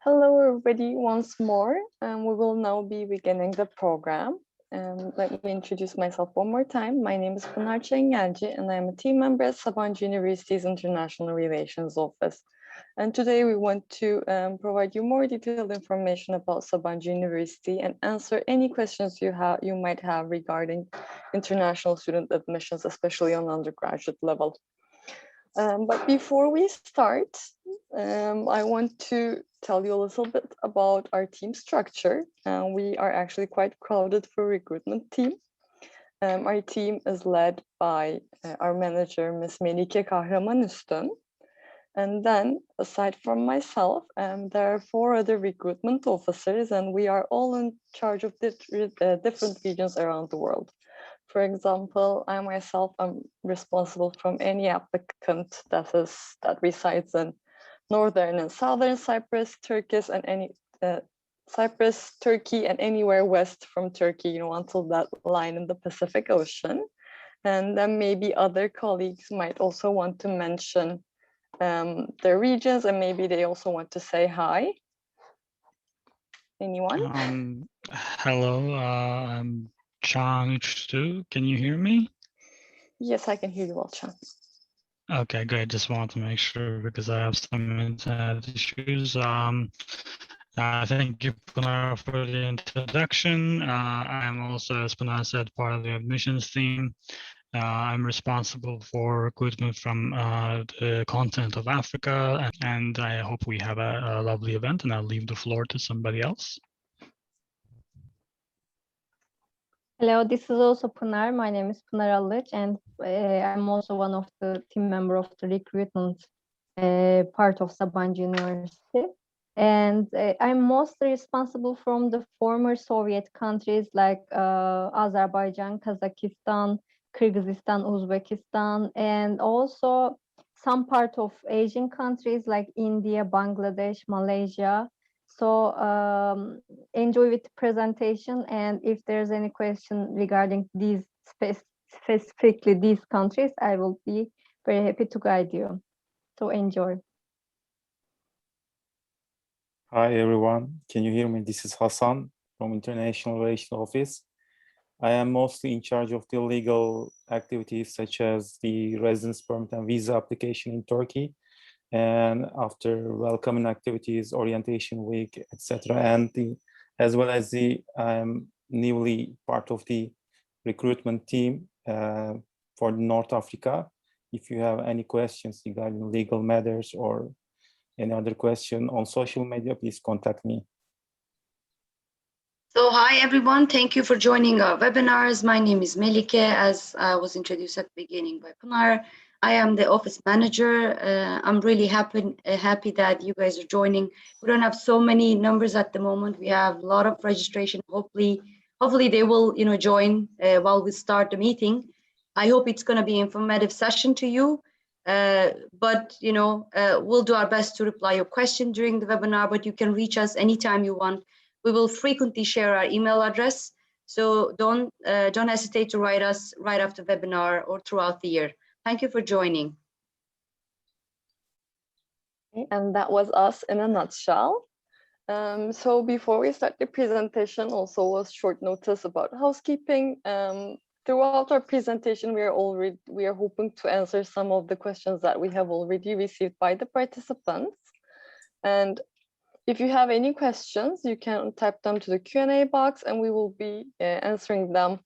Hello, everybody, once more. We will now be beginning the program. Let me introduce myself one more time. My name is Pınar Çengelci, and I'm a team member at Sabancı University's International Relations Office. And today we want to provide you more detailed information about Sabancı University and answer any questions you might have regarding international student admissions, especially on undergraduate level. But before we start, I want to tell you a little bit about our team structure. We are actually quite crowded for recruitment team. Our team is led by our manager, Ms. Melike Kahramanüstün. And then, aside from myself, there are 4 other recruitment officers, and we are all in charge of different regions around the world. For example, I myself am responsible from any applicant that resides in Northern and Southern Cyprus, Cyprus, Turkey, and anywhere west from Turkey, until that line in the Pacific Ocean. And then maybe other colleagues might also want to mention their regions, and maybe they also want to say hi. Anyone? Hello, I'm Chan Uchtu. Can you hear me? Yes, I can hear you well, Chan. Okay, great. Just want to make sure because I have some internet issues. Thank you, Pınar, for the introduction. I'm also, as Pınar said, part of the admissions team. I'm responsible for recruitment from the continent of Africa, and I hope we have a lovely event, and I'll leave the floor to somebody else. Hello, this is also Pınar. My name is Pınar Alıç, and I'm also one of the team member of the recruitment part of Sabancı University. And I'm mostly responsible from the former Soviet countries like Azerbaijan, Kazakhstan, Kyrgyzstan, Uzbekistan, and also some part of Asian countries like India, Bangladesh, Malaysia. So enjoy with the presentation, and if there's any question regarding these specifically these countries, I will be very happy to guide you. So enjoy. Hi everyone, can you hear me? This is Hasan from International Relations Office. I am mostly in charge of the legal activities such as the residence permit and visa application in Turkey, and after welcoming activities, orientation week, etc. And as well as I'm newly part of the recruitment team for North Africa. If you have any questions regarding legal matters or any other question on social media, please contact me. So hi everyone, thank you for joining our webinars. My name is Melike, as I was introduced at the beginning by Pınar. I am the office manager. I'm really happy that you guys are joining. We don't have so many numbers at the moment. We have a lot of registration. Hopefully they will join while we start the meeting. I hope it's going to be an informative session to you. But we'll do our best to reply your question during the webinar, but you can reach us anytime you want. We will frequently share our email address, so don't hesitate to write us right after the webinar or throughout the year. Thank you for joining. And that was us in a nutshell. So before we start the presentation, also a short notice about housekeeping. Throughout our presentation, we are hoping to answer some of the questions that we have already received by the participants. And if you have any questions, you can type them to the Q&A box, and we will be answering them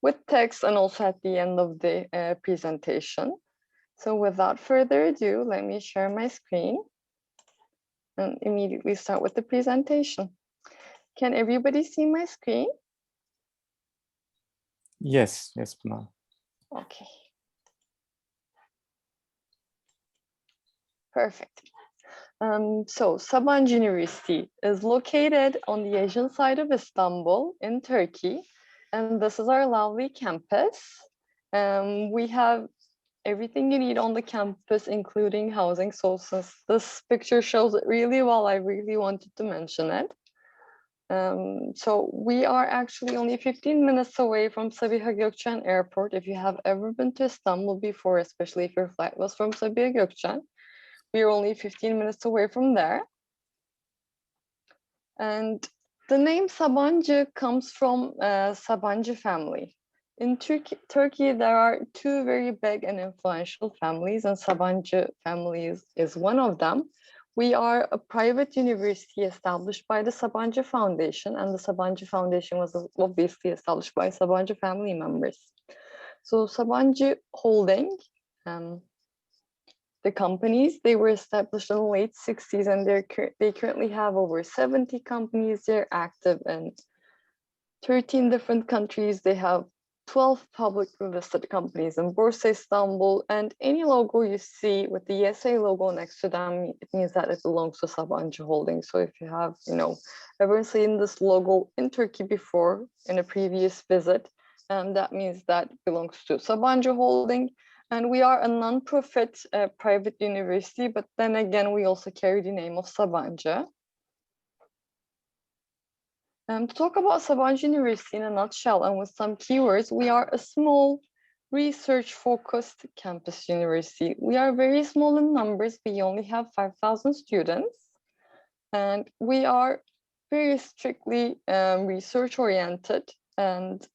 with text and also at the end of the presentation. So without further ado, let me share my screen and immediately start with the presentation. Can everybody see my screen? Yes, Pınar. Okay. Perfect. So Sabancı University is located on the Asian side of Istanbul in Turkey, and this is our lovely campus. We have everything you need on the campus, including housing. So since this picture shows it really well, I really wanted to mention it. So we are actually only 15 minutes away from Sabiha Gökçen Airport. If you have ever been to Istanbul before, especially if your flight was from Sabiha Gökçen, we are only 15 minutes away from there. And the name Sabancı comes from Sabancı family. In Turkey, there are two very big and influential families, and Sabancı family is one of them. We are a private university established by the Sabancı Foundation, and the Sabancı Foundation was obviously established by Sabancı family members. So Sabancı Holding, the companies, they were established in the late 60s, and they currently have over 70 companies. They're active in 13 different countries. They have 12 publicly listed companies in Borsa Istanbul, and any logo you see with the ESA logo next to them, it means that it belongs to Sabancı Holding. So if you have, ever seen this logo in Turkey before in a previous visit, that means that it belongs to Sabancı Holding. And we are a non-profit private university, but then again, we also carry the name of Sabancı. To talk about Sabancı University in a nutshell and with some keywords, we are a small research-focused campus university. We are very small in numbers. We only have 5,000 students, and we are very strictly research-oriented, and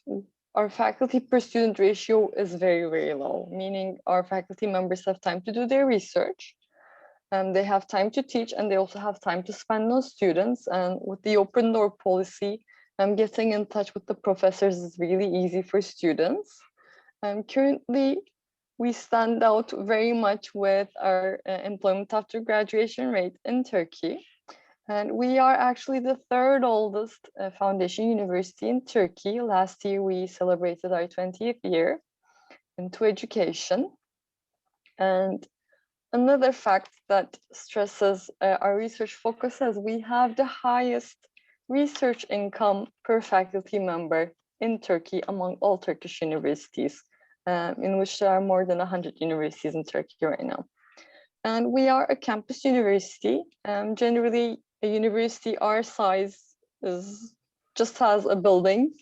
our faculty per student ratio is very, very low, meaning our faculty members have time to do their research. They have time to teach, and they also have time to spend on students. And with the open door policy, getting in touch with the professors is really easy for students. Currently, we stand out very much with our employment after graduation rate in Turkey. And we are actually the third oldest foundation university in Turkey. Last year, we celebrated our 20th year into education. And another fact that stresses our research focus is we have the highest research income per faculty member in Turkey among all Turkish universities, in which there are more than 100 universities in Turkey right now. And we are a campus university. Generally, a university our size just has a building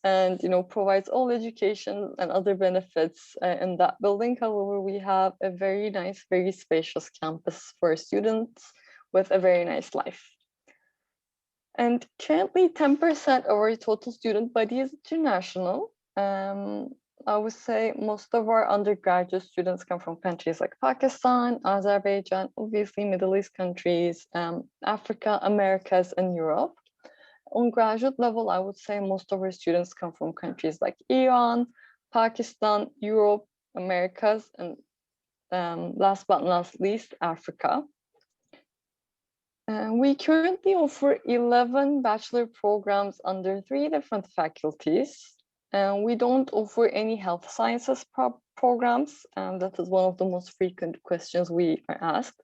and provides all education and other benefits in that building. However, we have a very nice, very spacious campus for students with a very nice life. And currently 10% of our total student body is international. I would say most of our undergraduate students come from countries like Pakistan, Azerbaijan, obviously Middle East countries, Africa, Americas, and Europe. On graduate level, I would say most of our students come from countries like Iran, Pakistan, Europe, Americas, and last but not least, Africa. We currently offer 11 bachelor programs under 3 different faculties. We don't offer any health sciences programs, and that is one of the most frequent questions we are asked.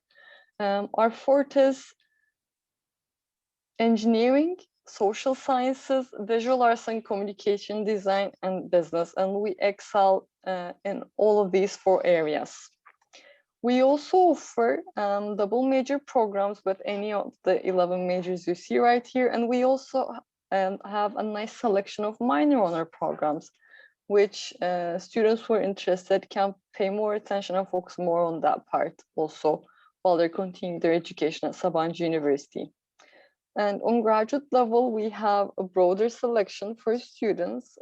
Our forte is engineering, social sciences, visual arts and communication design, and business, and we excel in all of these 4 areas. We also offer double major programs with any of the 11 majors you see right here, and we also have a nice selection of minor honor programs, which students who are interested can pay more attention and focus more on that part also while they're continuing their education at Sabancı University. And on graduate level, we have a broader selection for students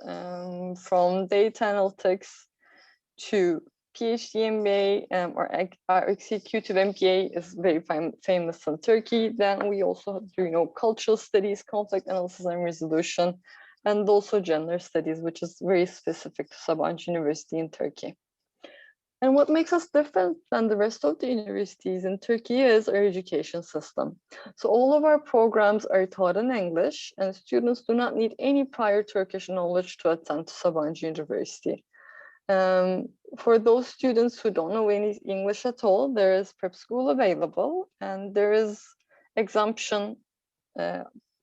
from data analytics to PhD MBA, or our executive MBA is very famous in Turkey. Then we also do, cultural studies, conflict analysis and resolution, and also gender studies, which is very specific to Sabancı University in Turkey. And what makes us different than the rest of the universities in Turkey is our education system. So all of our programs are taught in English, and students do not need any prior Turkish knowledge to attend Sabancı University. For those students who don't know any English at all, there is prep school available, and there is exemption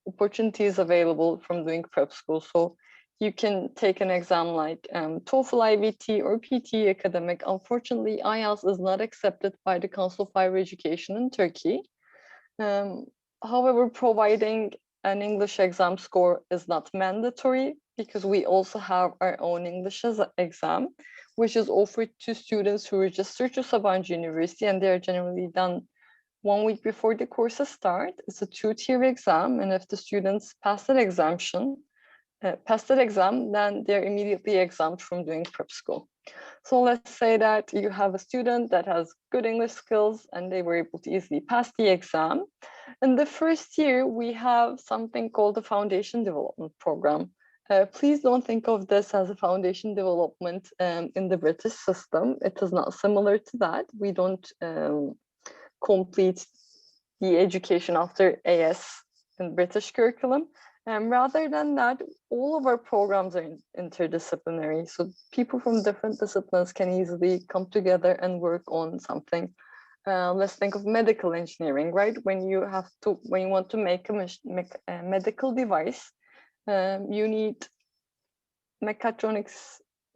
opportunities available from doing prep school. So you can take an exam like TOEFL IVT or PT academic. Unfortunately, IELTS is not accepted by the Council of Higher Education in Turkey. However, providing an English exam score is not mandatory because we also have our own English exam, which is offered to students who register to Sabancı University, and they are generally done 1 week before the courses start. It's a 2-tier exam, and if the students pass that exam, then they're immediately exempt from doing prep school. So let's say that you have a student that has good English skills and they were able to easily pass the exam. In the first year, we have something called the Foundation Development Program. Please don't think of this as a foundation development in the British system. It is not similar to that. We don't complete the education after AS in British curriculum. Rather than that, all of our programs are interdisciplinary. So people from different disciplines can easily come together and work on something. Let's think of medical engineering, right? When you want to make a medical device, you need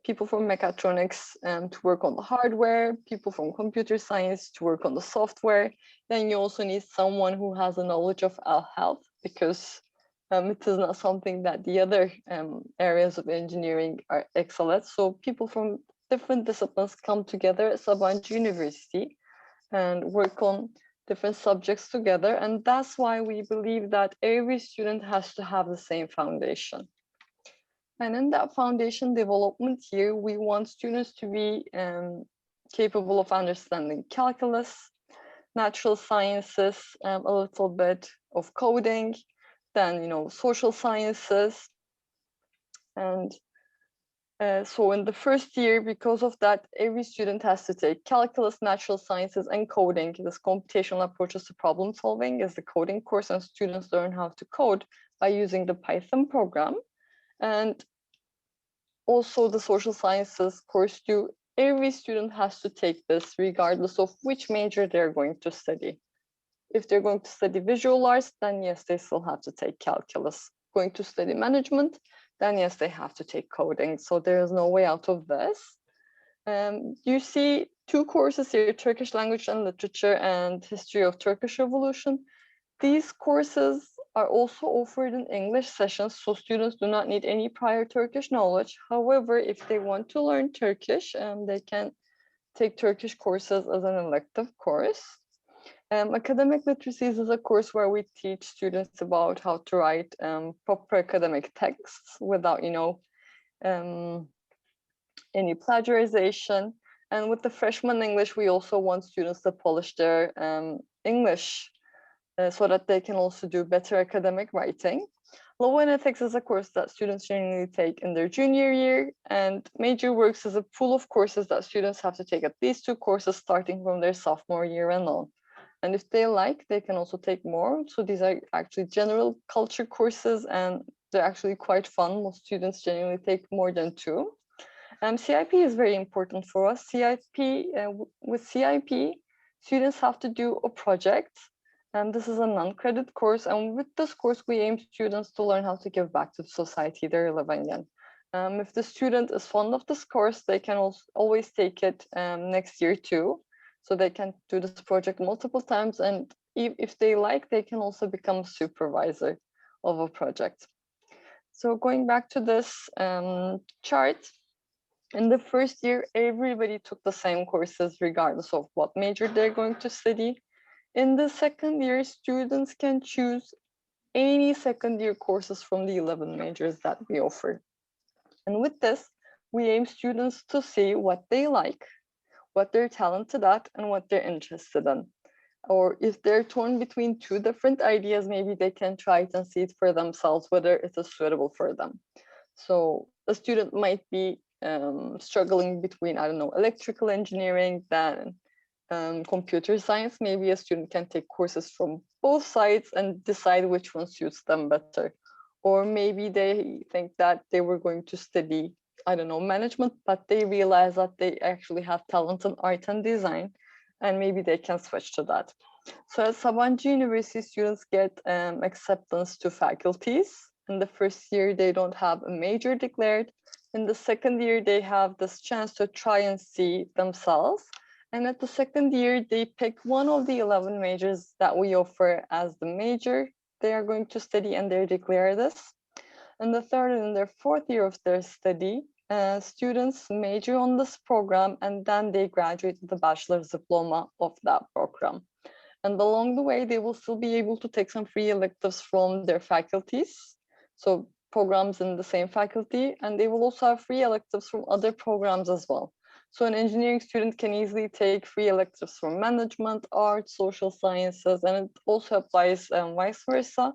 people from mechatronics to work on the hardware, people from computer science to work on the software. Then you also need someone who has a knowledge of health, because it is not something that the other areas of engineering are excel at. So people from different disciplines come together at Sabancı University and work on different subjects together. And that's why we believe that every student has to have the same foundation. And in that foundation development year, we want students to be capable of understanding calculus, natural sciences, a little bit of coding, then social sciences. And so in the first year, because of that, every student has to take calculus, natural sciences, and coding. This computational approaches to problem solving is the coding course, and students learn how to code by using the Python program. And also the social sciences course too. Every student has to take this regardless of which major they're going to study. If they're going to study visual arts, then yes, they still have to take calculus. Going to study management, then yes, they have to take coding. So there is no way out of this. You see 2 courses here, Turkish language and literature and history of Turkish Revolution. These courses are also offered in English sessions, so students do not need any prior Turkish knowledge. However, if they want to learn Turkish, they can take Turkish courses as an elective course. Academic literacies is a course where we teach students about how to write proper academic texts without, any plagiarization. And with the freshman English, we also want students to polish their English so that they can also do better academic writing. Law and ethics is a course that students generally take in their junior year, and major works is a pool of courses that students have to take at least 2 courses starting from their sophomore year and on. And if they like, they can also take more. So these are actually general culture courses, and they're actually quite fun. Most students generally take more than 2. CIP is very important for us. With CIP, students have to do a project. And this is a non-credit course. And with this course, we aim students to learn how to give back to the society they're living in. If the student is fond of this course, they can also always take it next year too. So they can do this project multiple times. And if they like, they can also become a supervisor of a project. So going back to this chart, in the first year, everybody took the same courses regardless of what major they're going to study. In the second year, students can choose any second year courses from the 11 majors that we offer. And with this, we aim students to see what they like, what they're talented at, and what they're interested in. Or if they're torn between 2 different ideas, maybe they can try it and see it for themselves, whether it is suitable for them. So a student might be struggling between, electrical engineering, then computer science. Maybe a student can take courses from both sides and decide which one suits them better. Or maybe they think that they were going to study, management, but they realize that they actually have talent in art and design, and maybe they can switch to that. So at Sabancı University, students get acceptance to faculties. In the first year, they don't have a major declared. In the second year, they have this chance to try and see themselves. And at the second year, they pick one of the 11 majors that we offer as the major they are going to study, and they declare this. In the third and their fourth year of their study, students major on this program, and then they graduate with the bachelor's diploma of that program. And along the way, they will still be able to take some free electives from their faculties. So programs in the same faculty, and they will also have free electives from other programs as well. So an engineering student can easily take free electives from management, art, social sciences, and it also applies vice versa.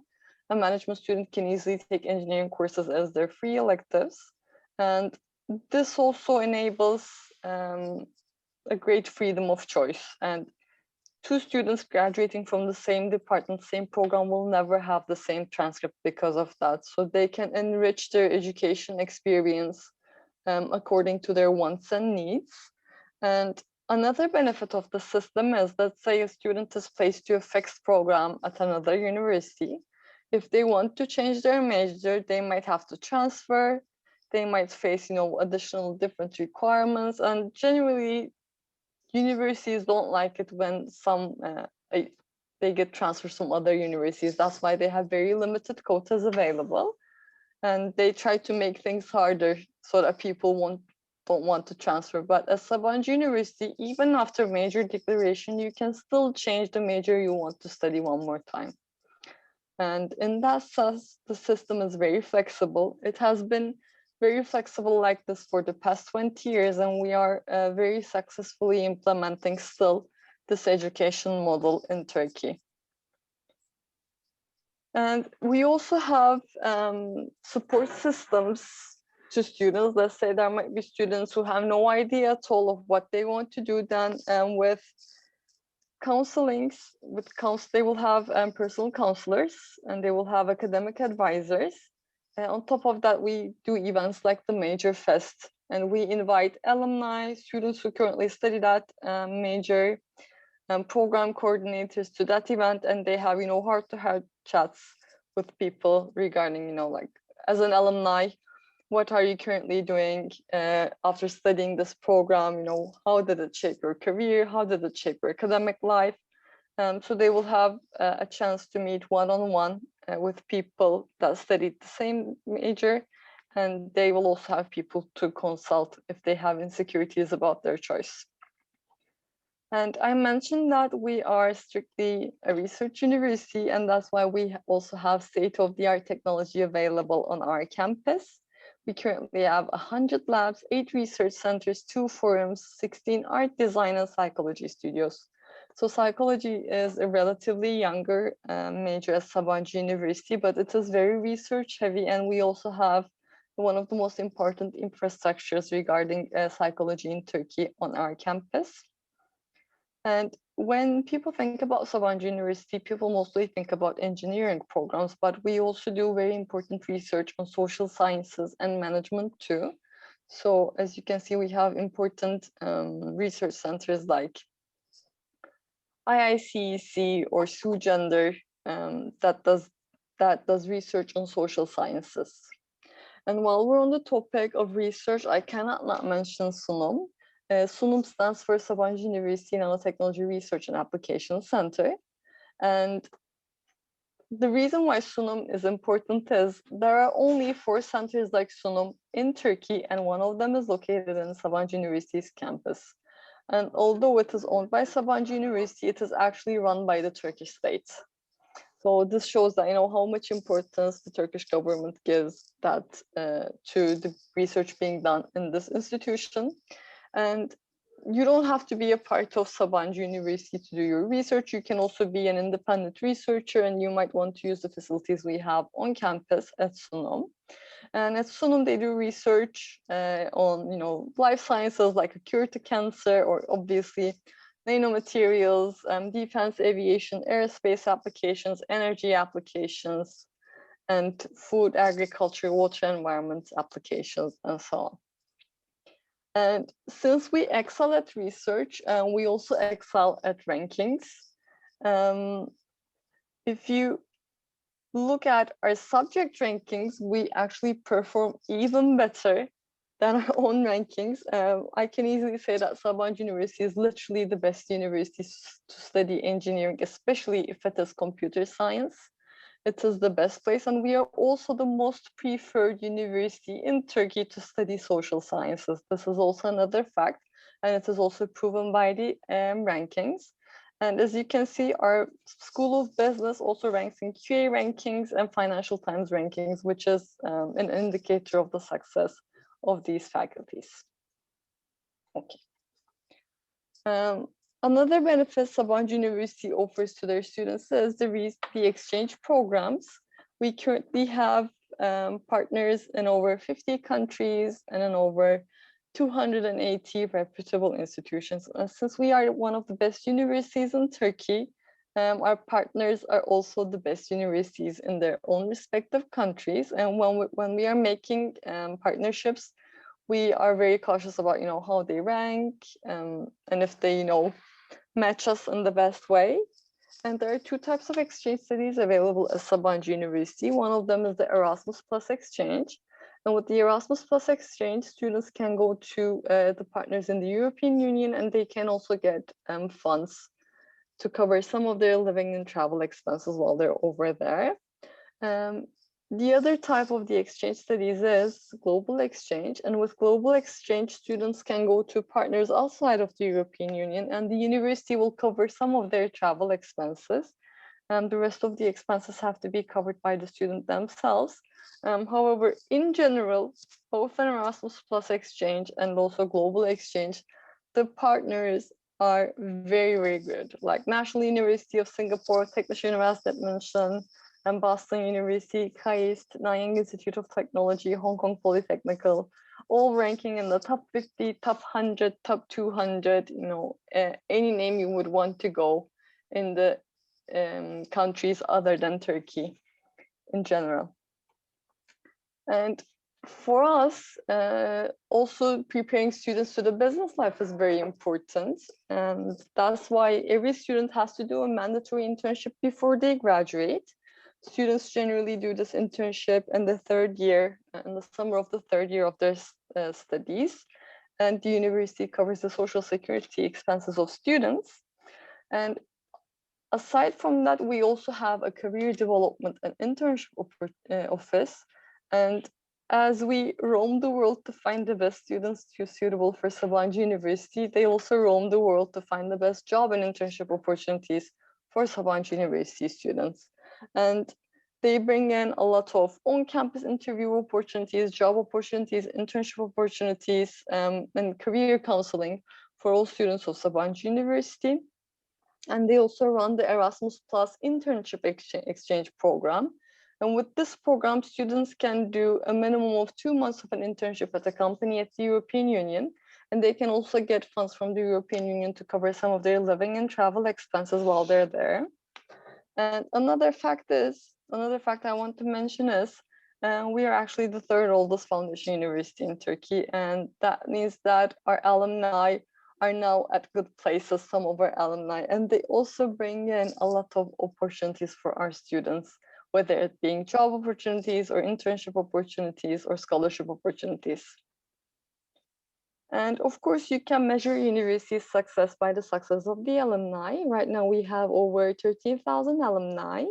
A management student can easily take engineering courses as their free electives. And this also enables a great freedom of choice. And two students graduating from the same department, same program will never have the same transcript because of that. So they can enrich their education experience according to their wants and needs. And another benefit of the system is that, say, a student is placed to a fixed program at another university. If they want to change their major, they might have to transfer. They might face, additional different requirements. And generally, universities don't like it when they get transferred from other universities. That's why they have very limited quotas available. And they try to make things harder so that people don't want to transfer. But at Sabancı University, even after major declaration, you can still change the major you want to study one more time. And in that sense, the system is very flexible. It has been very flexible like this for the past 20 years, and we are very successfully implementing still this education model in Turkey. And we also have support systems to students. Let's say there might be students who have no idea at all of what they want to do. Then with counselings, they will have personal counselors, and they will have academic advisors. And on top of that, we do events like the Major Fest, and we invite alumni, students who currently study that major, program coordinators to that event, and they have, heart-to-heart chats with people regarding, like, as an alumni, what are you currently doing after studying this program? How did it shape your career? How did it shape your academic life? So they will have a chance to meet one-on-one with people that studied the same major, and they will also have people to consult if they have insecurities about their choice. And I mentioned that we are strictly a research university, and that's why we also have state-of-the-art technology available on our campus. We currently have 100 labs, 8 research centers, 2 forums, 16 art, design, and psychology studios. So psychology is a relatively younger major at Sabancı University, but it is very research heavy, and we also have one of the most important infrastructures regarding psychology in Turkey on our campus. And when people think about Sabancı University, people mostly think about engineering programs, but we also do very important research on social sciences and management too. So as you can see, we have important research centers like IICEC or SUGender that does research on social sciences. And while we're on the topic of research, I cannot not mention SUNUM. SUNUM stands for Sabancı University Nanotechnology Research and Application Center. And the reason why SUNUM is important is there are only 4 centers like SUNUM in Turkey, and one of them is located in Sabancı University's campus. And although it is owned by Sabancı University, it is actually run by the Turkish state. So this shows that, how much importance the Turkish government gives that to the research being done in this institution. And you don't have to be a part of Sabancı University to do your research. You can also be an independent researcher, and you might want to use the facilities we have on campus at SUNUM. And at SUNUM, they do research on, life sciences like a cure to cancer, or obviously nanomaterials, defense, aviation, aerospace applications, energy applications, and food, agriculture, water, environment applications, and so on. And since we excel at research, we also excel at rankings. If you look at our subject rankings, we actually perform even better than our own rankings. I can easily say that Sabancı University is literally the best university to study engineering, especially if it is computer science. It is the best place, and we are also the most preferred university in Turkey to study social sciences. This is also another fact, and it is also proven by the rankings. And as you can see, our School of Business also ranks in QA rankings and Financial Times rankings, which is an indicator of the success of these faculties. Okay. Another benefit Sabancı University offers to their students is the exchange programs. We currently have partners in over 50 countries and in over 280 reputable institutions. And since we are one of the best universities in Turkey, our partners are also the best universities in their own respective countries. And when we are making partnerships, we are very cautious about, how they rank and if they, match us in the best way. And there are two types of exchange studies available at Sabancı University. One of them is the Erasmus Plus exchange. And with the Erasmus Plus exchange, students can go to the partners in the European Union, and they can also get funds to cover some of their living and travel expenses while they're over there. The other type of the exchange studies is global exchange. And with global exchange, students can go to partners outside of the European Union, and the university will cover some of their travel expenses. And the rest of the expenses have to be covered by the student themselves. However, in general, both an Erasmus Plus exchange and also global exchange, the partners are very, very good. Like National University of Singapore, Teknische Universität München, and Boston University, KAIST, Nanyang Institute of Technology, Hong Kong Polytechnical, all ranking in the top 50, top 100, top 200, any name you would want to go in the countries other than Turkey in general. And for us, also preparing students to the business life is very important. And that's why every student has to do a mandatory internship before they graduate. Students generally do this internship in the third year, in the summer of the third year of their studies. And the university covers the social security expenses of students. And aside from that, we also have a career development and internship office. And as we roam the world to find the best students suitable for Sabancı University, they also roam the world to find the best job and internship opportunities for Sabancı University students. And they bring in a lot of on-campus interview opportunities, job opportunities, internship opportunities, and career counseling for all students of Sabancı University. And they also run the Erasmus Plus internship exchange program. And with this program, students can do a minimum of 2 months of an internship at a company at the European Union. And they can also get funds from the European Union to cover some of their living and travel expenses while they're there. And another fact I want to mention is we are actually the third oldest foundation university in Turkey. And that means that our alumni are now at good places, some of our alumni, and they also bring in a lot of opportunities for our students, whether it being job opportunities or internship opportunities or scholarship opportunities. And of course, you can measure university's success by the success of the alumni. Right now, we have over 13,000 alumni,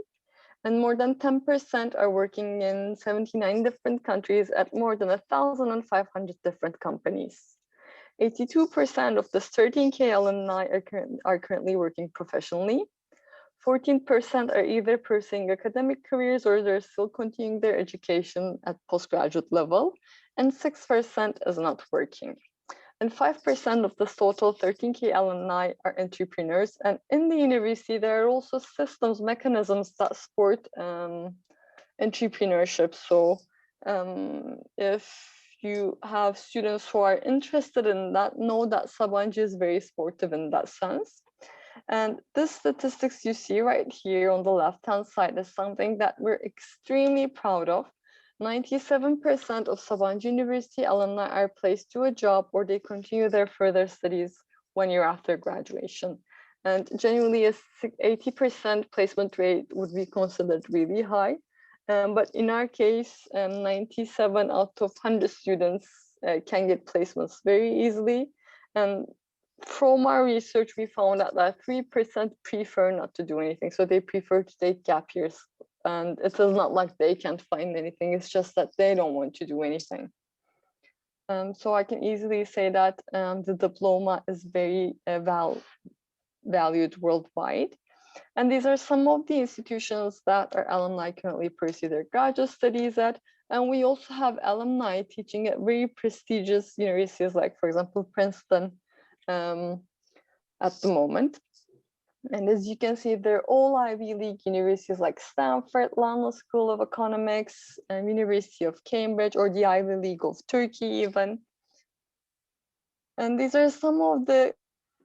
and more than 10% are working in 79 different countries at more than 1,500 different companies. 82% of this 13K alumni are currently working professionally. 14% are either pursuing academic careers or they're still continuing their education at postgraduate level, and 6% is not working. And 5% of this total 13K alumni are entrepreneurs. And in the university, there are also systems, mechanisms that support entrepreneurship. So if you have students who are interested in that, know that Sabancı is very supportive in that sense. And this statistics you see right here on the left-hand side is something that we're extremely proud of. 97% of Sabancı University alumni are placed to a job or they continue their further studies 1 year after graduation. And generally a 80% placement rate would be considered really high. But in our case, 97 out of 100 students can get placements very easily. And from our research, we found out that 3% prefer not to do anything. So they prefer to take gap years. And it is not like they can't find anything. It's just that they don't want to do anything. So I can easily say that the diploma is very valued worldwide. And these are some of the institutions that our alumni currently pursue their graduate studies at. And we also have alumni teaching at very prestigious universities, like, for example, Princeton at the moment. And as you can see, they're all Ivy League universities like Stanford, London School of Economics, University of Cambridge, or the Ivy League of Turkey even. And these are some of the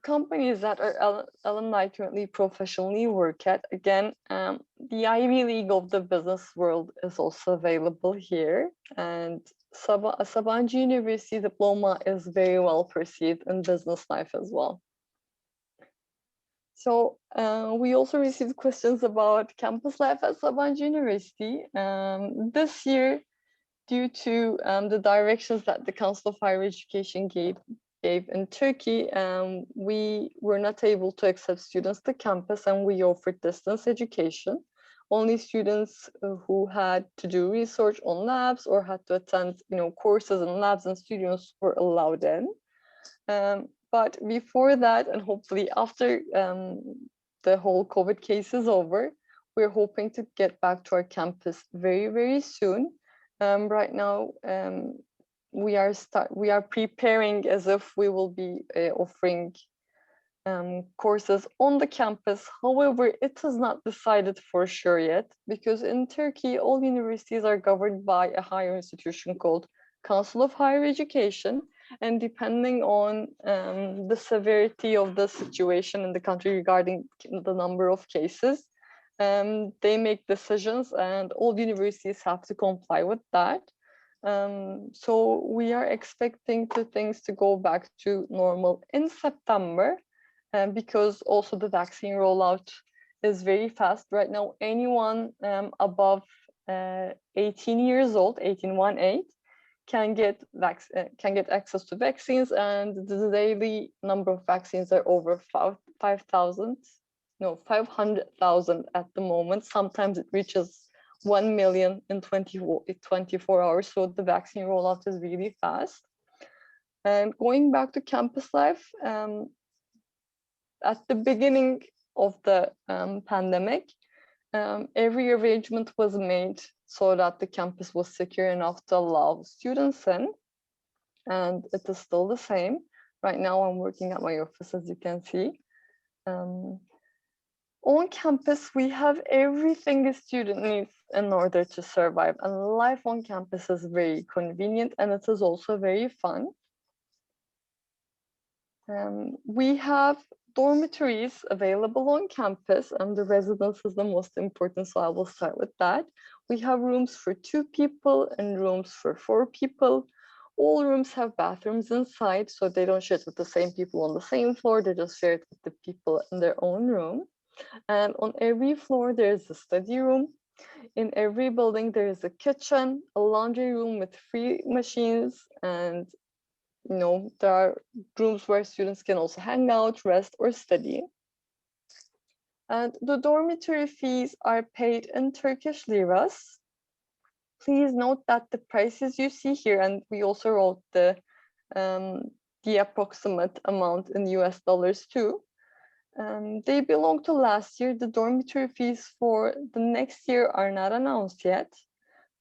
companies that our alumni currently professionally work at. Again, the Ivy League of the business world is also available here. And Sabancı University diploma is very well perceived in business life as well. So we also received questions about campus life at Sabancı University. This year, due to the directions that the Council of Higher Education gave in Turkey, we were not able to accept students to campus, and we offered distance education. Only students who had to do research on labs or had to attend, courses in labs and studios were allowed in. But before that, and hopefully after the whole COVID case is over, we're hoping to get back to our campus very, very soon. Right now, we are preparing as if we will be offering courses on the campus. However, it is not decided for sure yet, because in Turkey, all universities are governed by a higher institution called Council of Higher Education. And depending on the severity of the situation in the country regarding the number of cases, they make decisions, and all universities have to comply with that. So we are expecting things to go back to normal in September, because also the vaccine rollout is very fast. Right now, anyone above 18 years old, 1818, can get access to vaccines, and the daily number of vaccines are over 500,000 at the moment. Sometimes it reaches 1 million in 24 hours. So the vaccine rollout is really fast. And going back to campus life, at the beginning of the pandemic, every arrangement was made so that the campus was secure enough to allow students in, and it is still the same. Right now, I'm working at my office, as you can see. On campus, we have everything a student needs in order to survive, and life on campus is very convenient, and it is also very fun. We have dormitories available on campus, and the residence is the most important, so I will start with that. We have rooms for 2 people and rooms for 4 people. All rooms have bathrooms inside, so they don't share it with the same people on the same floor, they just share it with the people in their own room. And on every floor, there's a study room. In every building, there is a kitchen, a laundry room with free machines, and there are rooms where students can also hang out, rest, or study. And the dormitory fees are paid in Turkish liras. Please note that the prices you see here, and we also wrote the approximate amount in US dollars too, they belong to last year. The dormitory fees for the next year are not announced yet.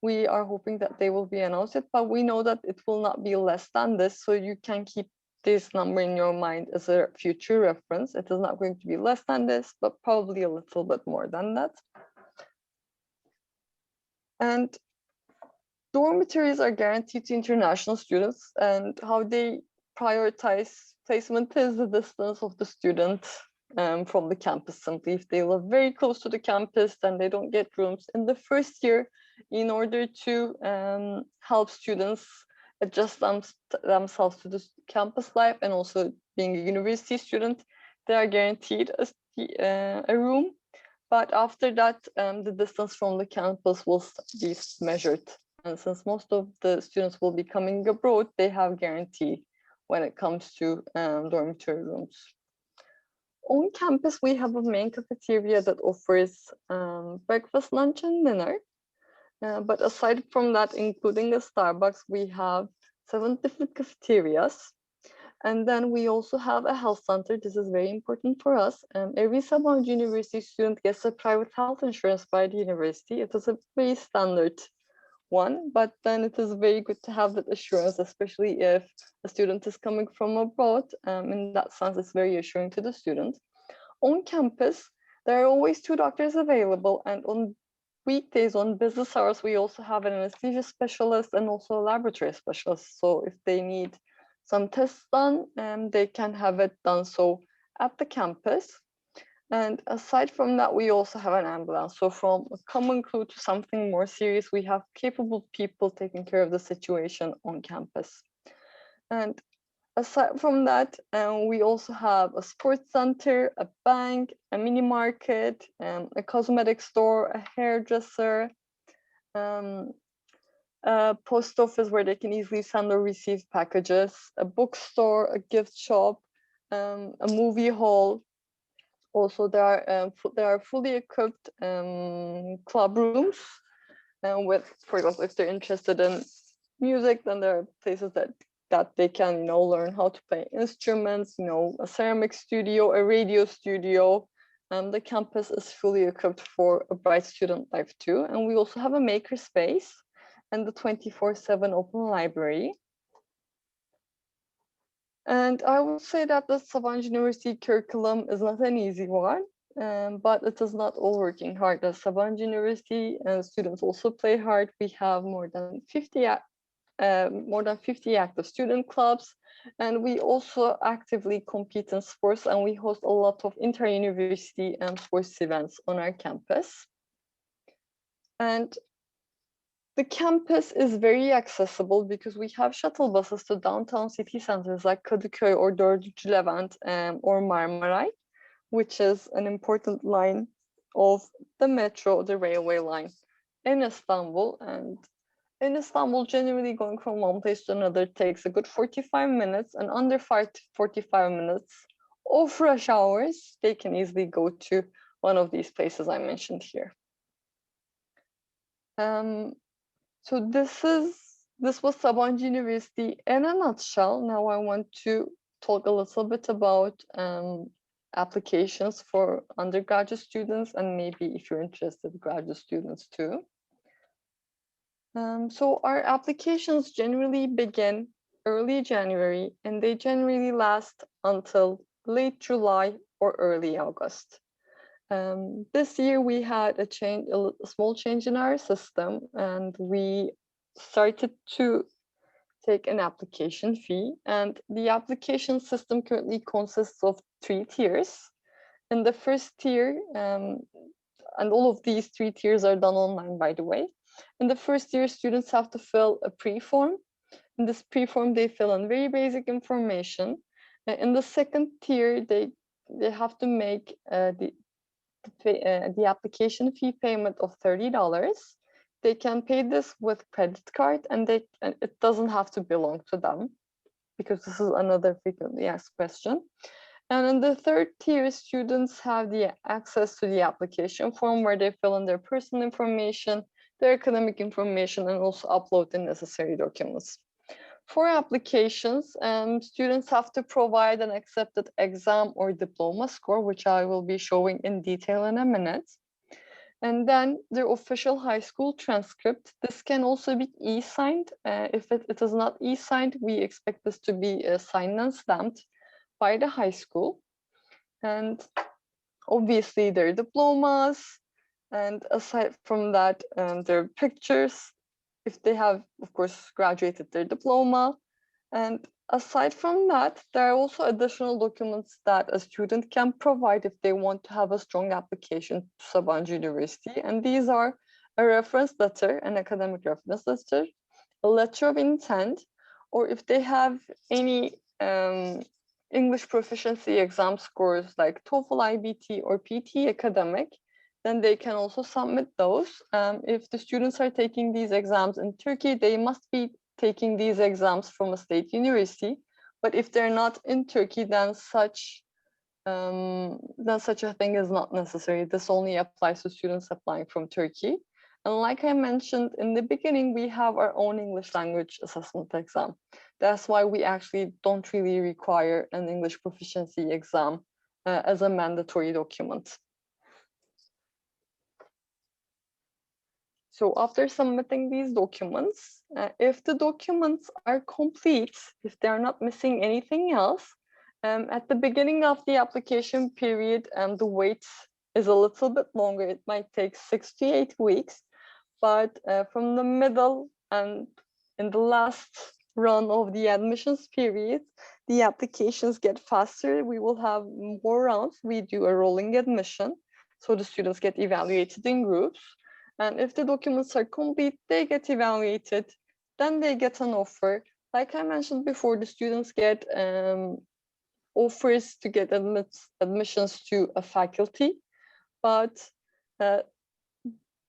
We are hoping that they will be announced, but we know that it will not be less than this, so you can keep this number in your mind as a future reference. It is not going to be less than this, but probably a little bit more than that. And dormitories are guaranteed to international students, and how they prioritize placement is the distance of the student from the campus. Simply, if they live very close to the campus, then they don't get rooms in the first year. In order to help students adjust themselves to the campus life and also being a university student, they are guaranteed a room. But after that, the distance from the campus will be measured. And since most of the students will be coming abroad, they have guarantee when it comes to dormitory rooms. On campus, we have a main cafeteria that offers breakfast, lunch, and dinner. But aside from that, including a Starbucks, we have 7 different cafeterias. And then we also have a health center. This is very important for us. Every Sabancı University student gets a private health insurance by the university. It is a very standard one, but then it is very good to have that assurance, especially if a student is coming from abroad. In that sense, it's very assuring to the student. On campus, there are always 2 doctors available, and on weekdays, on business hours, we also have an anesthesia specialist and also a laboratory specialist. So if they need some tests done, they can have it done so at the campus. And aside from that, we also have an ambulance. So from a common cold to something more serious, we have capable people taking care of the situation on campus. And aside from that, we also have a sports center, a bank, a mini market, a cosmetic store, a hairdresser, a post office where they can easily send or receive packages, a bookstore, a gift shop, a movie hall. Also, there are fully equipped club rooms with, for example, if they're interested in music, then there are places that they can, learn how to play instruments, a ceramic studio, a radio studio. The campus is fully equipped for a bright student life too. And we also have a maker space and the 24/7 open library. And I would say that the Sabancı University curriculum is not an easy one, but it is not all working hard. At Sabancı University, students also play hard. We have more than 50 active student clubs, and we also actively compete in sports, and we host a lot of inter-university sports events on our campus. And the campus is very accessible because we have shuttle buses to downtown city centers like Kadıköy or 4. Levent or Marmaray, which is an important line of the metro, the railway line in Istanbul. And in Istanbul, generally going from one place to another takes a good 45 minutes, and under 45 minutes of rush hours, they can easily go to one of these places I mentioned here. So this was Sabancı University in a nutshell. Now I want to talk a little bit about applications for undergraduate students, and maybe if you're interested, graduate students too. So our applications generally begin early January, and they generally last until late July or early August. This year we had a small change in our system, and we started to take an application fee. And the application system currently consists of 3 tiers. In the first tier, and all of these 3 tiers are done online, by the way. In the first tier, students have to fill a pre-form. In this pre-form, they fill in very basic information. In the second tier, they have to make the application fee payment of $30. They can pay this with credit card, and it doesn't have to belong to them, because this is another frequently asked question. And in the third tier, students have the access to the application form where they fill in their personal information, their academic information, and also upload the necessary documents. For applications, students have to provide an accepted exam or diploma score, which I will be showing in detail in a minute. And then the official high school transcript. This can also be e-signed. If it is not e-signed, we expect this to be signed and stamped by the high school. And obviously their diplomas. And aside from that, their pictures, if they have, of course, graduated their diploma. And aside from that, there are also additional documents that a student can provide if they want to have a strong application to Sabancı University. And these are a reference letter, an academic reference letter, a letter of intent, or if they have any English proficiency exam scores like TOEFL, IBT, or PT academic, then they can also submit those. If the students are taking these exams in Turkey, they must be taking these exams from a state university. But if they're not in Turkey, then such a thing is not necessary. This only applies to students applying from Turkey. And like I mentioned in the beginning, we have our own English language assessment exam. That's why we actually don't really require an English proficiency exam as a mandatory document. So after submitting these documents, if the documents are complete, if they're not missing anything else, at the beginning of the application period, the wait is a little bit longer. It might take 6 to 8 weeks, but from the middle and in the last run of the admissions period, the applications get faster. We will have more rounds. We do a rolling admission, so the students get evaluated in groups. And if the documents are complete, they get evaluated, then they get an offer. Like I mentioned before, the students get offers to get admissions to a faculty, but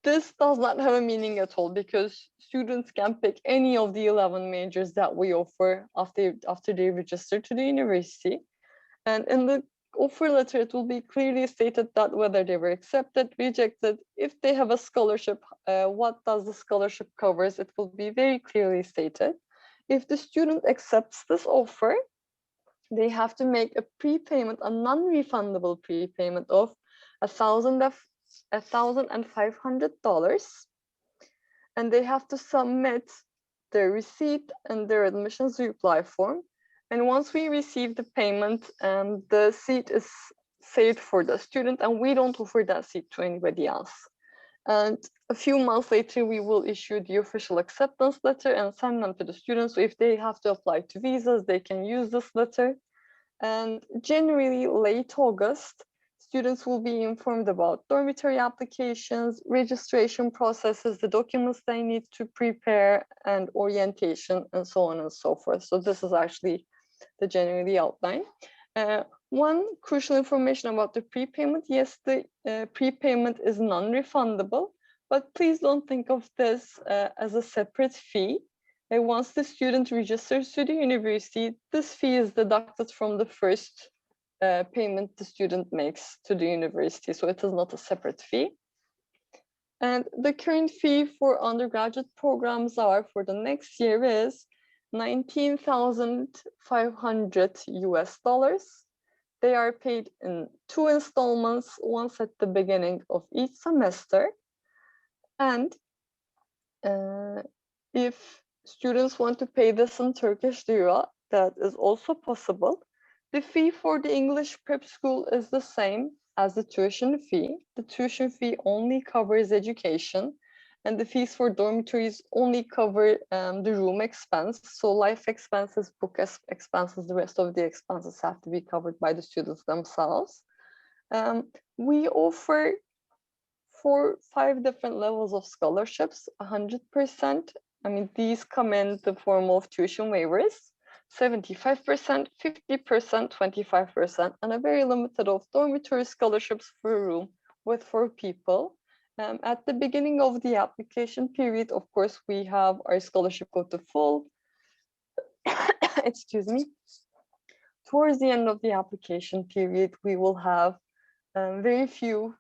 this does not have a meaning at all because students can pick any of the 11 majors that we offer after they register to the university. And in the offer letter, it will be clearly stated that whether they were accepted, rejected, if they have a scholarship, what does the scholarship covers, it will be very clearly stated. If the student accepts this offer, they have to make a prepayment, a non-refundable prepayment of $1,500, and they have to submit their receipt and their admissions reply form. And once we receive the payment, the seat is saved for the student, and we don't offer that seat to anybody else. And a few months later, we will issue the official acceptance letter and send them to the students. So if they have to apply to visas, they can use this letter. And generally, late August, students will be informed about dormitory applications, registration processes, the documents they need to prepare, and orientation, and so on and so forth. So this is actually the generally outline. One crucial information about the prepayment: yes, the prepayment is non-refundable, but please don't think of this as a separate fee. Once the student registers to the university, this fee is deducted from the first payment the student makes to the university, so it is not a separate fee. And the current fee for undergraduate programs are for the next year is $19,500. They are paid in 2 installments, once at the beginning of each semester. And if students want to pay this in Turkish lira, that is also possible. The fee for the English prep school is the same as the tuition fee. The tuition fee only covers education, and the fees for dormitories only cover the room expense. So life expenses, book expenses, the rest of the expenses have to be covered by the students themselves. We offer 5 different levels of scholarships, 100%. I mean, these come in the form of tuition waivers, 75%, 50%, 25%, and a very limited of dormitory scholarships for a room with 4 people. At the beginning of the application period, of course, we have our scholarship go to full. Excuse me. Towards the end of the application period, we will have very few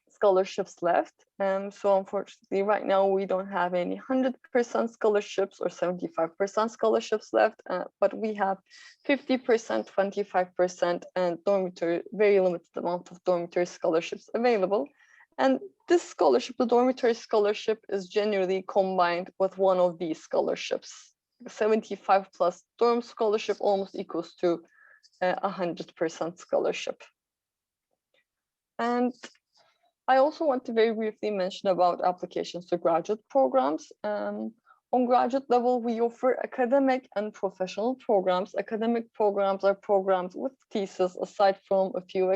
scholarships left. So unfortunately, right now, we don't have any 100% scholarships or 75% scholarships left, but we have 50%, 25%, and dormitory, very limited amount of dormitory scholarships available. And this scholarship, the dormitory scholarship, is generally combined with one of these scholarships. 75 plus dorm scholarship almost equals to 100% scholarship. And I also want to very briefly mention about applications to graduate programs. On graduate level, we offer academic and professional programs. Academic programs are programs with thesis, aside from a few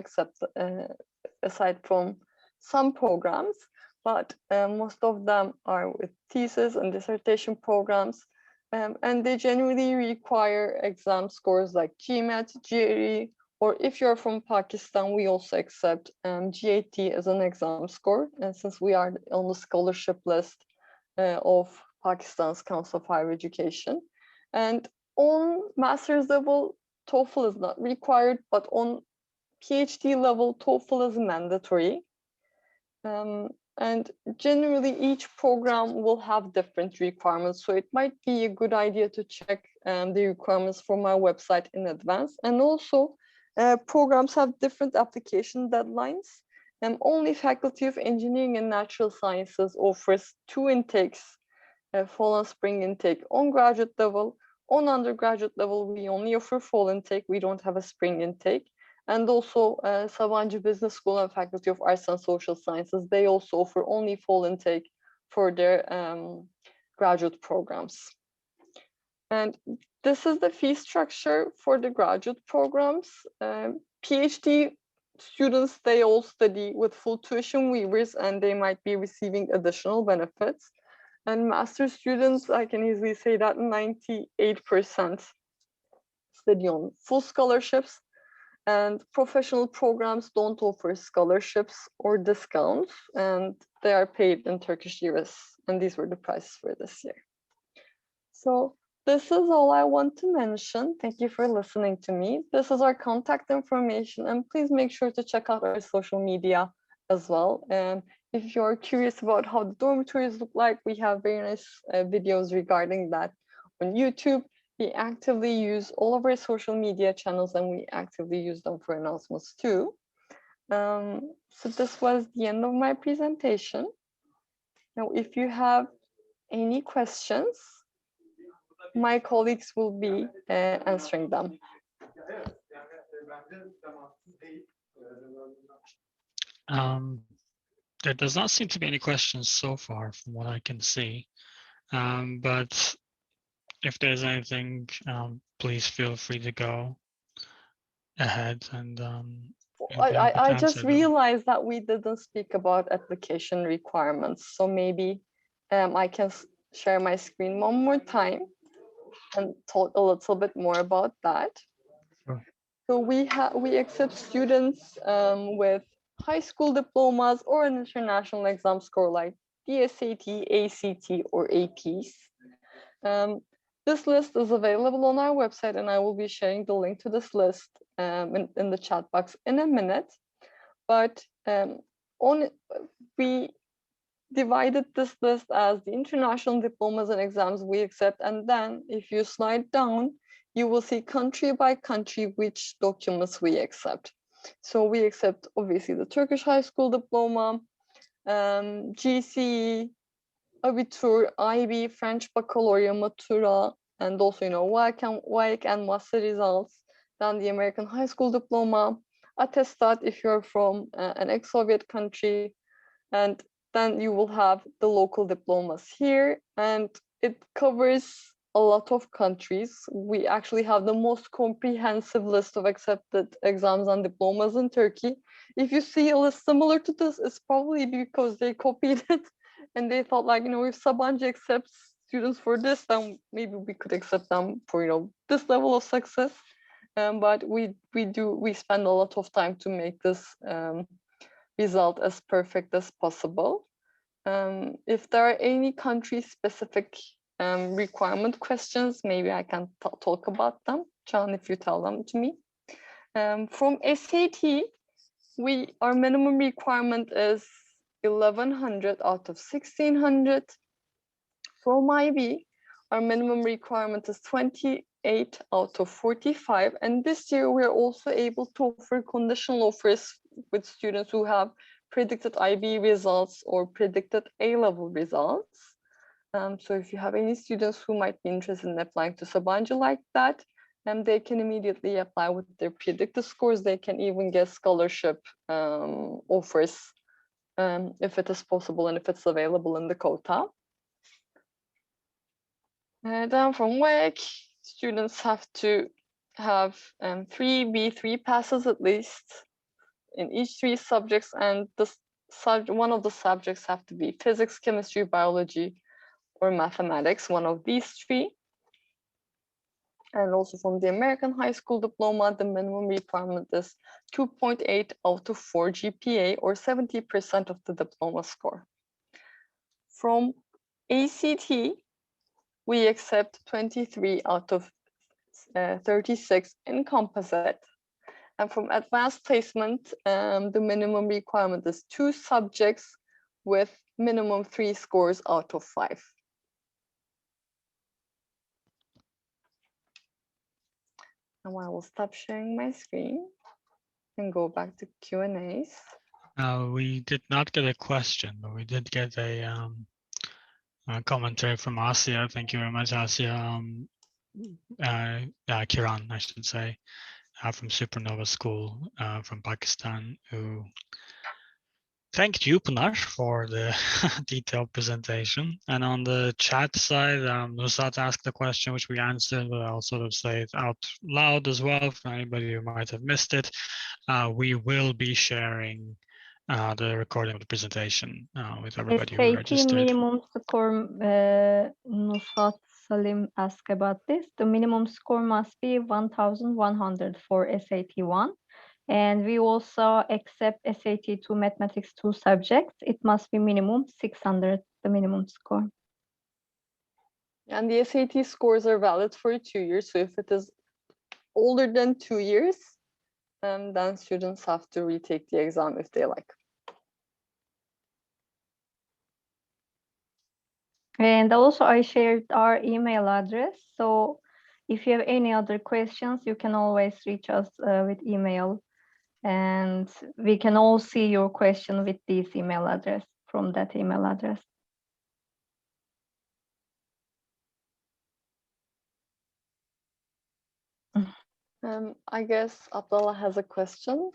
aside from some programs, but most of them are with thesis and dissertation programs. And they generally require exam scores like GMAT, GRE, or if you're from Pakistan, we also accept GAT as an exam score. And since we are on the scholarship list of Pakistan's Council of Higher Education. And on master's level, TOEFL is not required, but on PhD level, TOEFL is mandatory. And generally, each program will have different requirements. So it might be a good idea to check the requirements from our website in advance. And also, programs have different application deadlines. Only Faculty of Engineering and Natural Sciences offers 2 intakes, fall and spring intake on graduate level. On undergraduate level, we only offer fall intake. We don't have a spring intake. And also Sabancı Business School and Faculty of Arts and Social Sciences, they also offer only fall intake for their graduate programs. And this is the fee structure for the graduate programs. PhD students, they all study with full tuition waivers and they might be receiving additional benefits. And master students, I can easily say that 98% study on full scholarships. And professional programs don't offer scholarships or discounts, and they are paid in Turkish liras. And these were the prices for this year. So this is all I want to mention. Thank you for listening to me. This is our contact information, and please make sure to check out our social media as well. And if you're curious about how the dormitories look like, we have very nice videos regarding that on YouTube. We actively use all of our social media channels and we actively use them for announcements too. So this was the end of my presentation. Now, if you have any questions, my colleagues will be answering them. There does not seem to be any questions so far from what I can see, but if there's anything, please feel free to go ahead and I just realized that we didn't speak about application requirements. So maybe I can share my screen one more time and talk a little bit more about that. Sure. So we accept students with high school diplomas or an international exam score like the SAT, ACT, or APs. This list is available on our website, and I will be sharing the link to this list in the chat box in a minute. But we divided this list as the international diplomas and exams we accept, and then if you slide down, you will see country by country which documents we accept. So we accept obviously the Turkish high school diploma, GCE, Abitur, IB, French baccalaureate, Matura, and also, WAEC and master results. Then the American high school diploma, attestat if you're from an ex-Soviet country, and then you will have the local diplomas here, and it covers a lot of countries. We actually have the most comprehensive list of accepted exams and diplomas in Turkey. If you see a list similar to this, it's probably because they copied it and they thought, like, if Sabancı accepts students for this, then maybe we could accept them for, this level of success. But we spend a lot of time to make this result as perfect as possible. If there are any country-specific requirement questions, maybe I can talk about them. John, if you tell them to me. From SAT, our minimum requirement is 1100 out of 1600. From IB, our minimum requirement is 28 out of 45. And this year, we're also able to offer conditional offers with students who have predicted IB results or predicted A-level results. So if you have any students who might be interested in applying to Sabancı like that, they can immediately apply with their predicted scores. They can even get scholarship offers if it is possible and if it's available in the quota. Then from WAEC, students have to have 3 B3 passes at least in each 3 subjects, and one of the subjects have to be physics, chemistry, biology, or mathematics, one of these 3. And also from the American high school diploma, the minimum requirement is 2.8 out of 4 GPA, or 70% of the diploma score. From ACT, we accept 23 out of 36 in composite. And from advanced placement, the minimum requirement is 2 subjects with minimum 3 scores out of 5. Now I will stop sharing my screen and go back to Q&As. We did not get a question, but we did get a commentary from Asia. Thank you very much, Asia. Kiran, I should say, from Supernova School from Pakistan, who thanked you, Punar, for the detailed presentation. And on the chat side, Nusat asked the question, which we answered, but I'll sort of say it out loud as well for anybody who might have missed it. We will be sharing the recording of the presentation with everybody who SAT registered. minimum score, Nusat Salim asked about this. The minimum score must be 1,100 for SAT 1. And we also accept SAT 2 Mathematics 2 subjects. It must be minimum 600, the minimum score. And the SAT scores are valid for 2 years. So if it is older than 2 years, then students have to retake the exam if they like. And also I shared our email address. So if you have any other questions, you can always reach us with email. And we can all see your question with this email address, from that email address. I guess Abdullah has a question.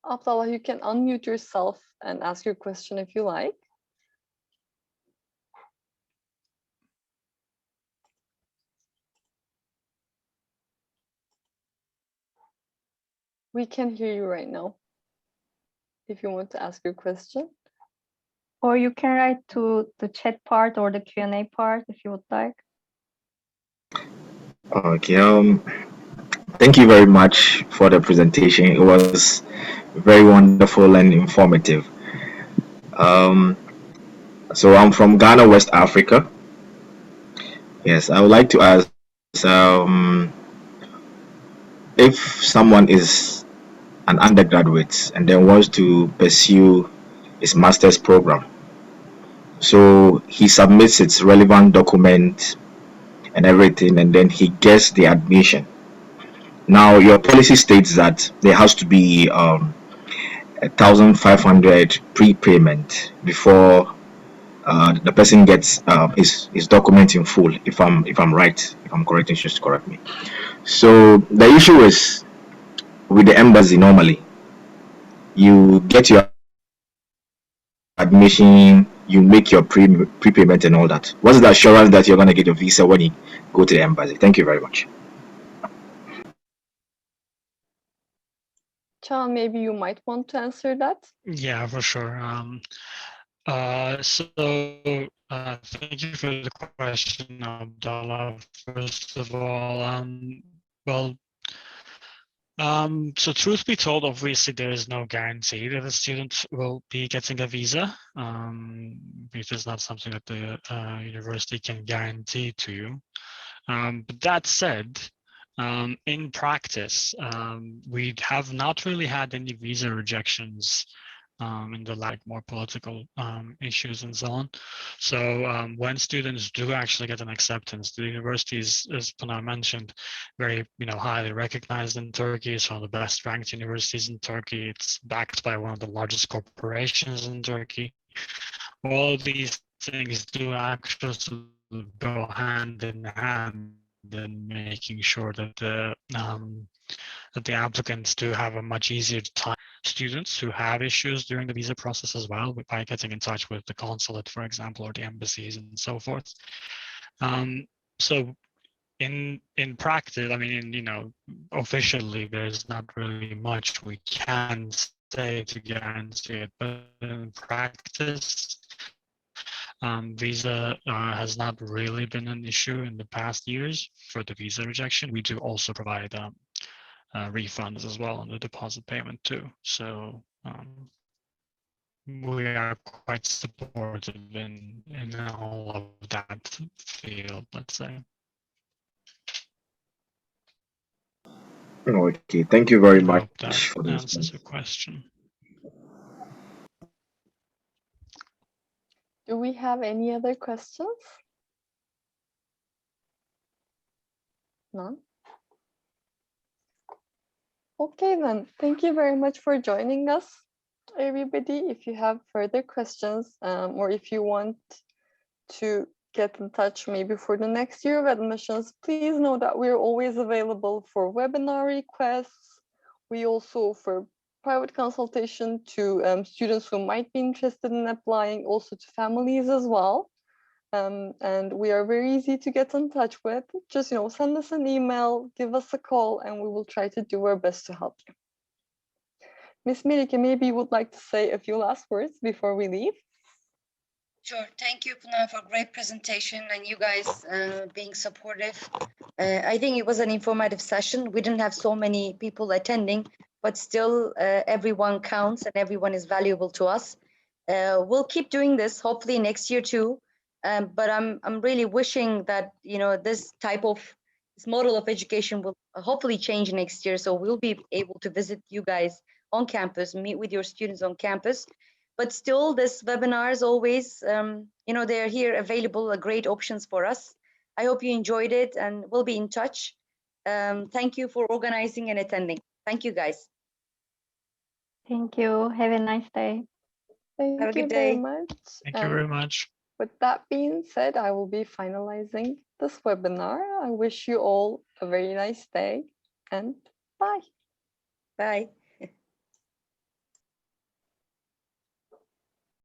Abdullah, you can unmute yourself and ask your question if you like. We can hear you right now, if you want to ask your question. Or you can write to the chat part or the Q&A part if you would like. Okay, thank you very much for the presentation. It was very wonderful and informative. So I'm from Ghana, West Africa. Yes, I would like to ask if someone is an undergraduate and then wants to pursue his master's program. So he submits its relevant document and everything, and then he gets the admission. Now, your policy states that there has to be 1,500 prepayment before the person gets his document in full. If I'm right, if I'm correct, just correct me. So the issue is with the embassy. Normally, you get your admission, you make your prepayment and all that. What's the assurance that you're going to get your visa when you go to the embassy? Thank you very much. Chan, maybe you might want to answer that. Yeah, for sure. Thank you for the question, Abdallah. First of all, so truth be told, obviously there is no guarantee that a student will be getting a visa. It is not something that the university can guarantee to you. But that said, in practice, we have not really had any visa rejections in the more political issues and so on. So when students do actually get an acceptance, the university is, as Pınar mentioned, very highly recognized in Turkey. It's one of the best ranked universities in Turkey. It's backed by one of the largest corporations in Turkey. All of these things do actually go hand in hand in making sure that the applicants do have a much easier time. Students who have issues during the visa process as well, by getting in touch with the consulate, for example, or the embassies and so forth. So in practice, I mean, officially, there's not really much we can say to guarantee it, but in practice, visa has not really been an issue in the past years for the visa rejection. We do also provide refunds as well on the deposit payment too. So we are quite supportive in all of that field, let's say. Okay, thank you very I much hope that for the answers response. your question. Do we have any other questions? None? Okay then, thank you very much for joining us, everybody. If you have further questions or if you want to get in touch maybe for the next year of admissions, please know that we're always available for webinar requests. We also offer private consultation to students who might be interested in applying, also to families as well. And we are very easy to get in touch with. Just, send us an email, give us a call, and we will try to do our best to help you. Ms. Melike, maybe you would like to say a few last words before we leave. Sure. Thank you, Pınar, for a great presentation and you guys being supportive. I think it was an informative session. We didn't have so many people attending, but still everyone counts and everyone is valuable to us. We'll keep doing this, hopefully next year too. But I'm really wishing that, this model of education will hopefully change next year. So we'll be able to visit you guys on campus, meet with your students on campus. But still, this webinar is always, they're here available, great options for us. I hope you enjoyed it and we'll be in touch. Thank you for organizing and attending. Thank you, guys. Thank you. Have a nice day. Thank Have a you good very day. much. Thank you very much. With that being said, I will be finalizing this webinar. I wish you all a very nice day and bye. Bye.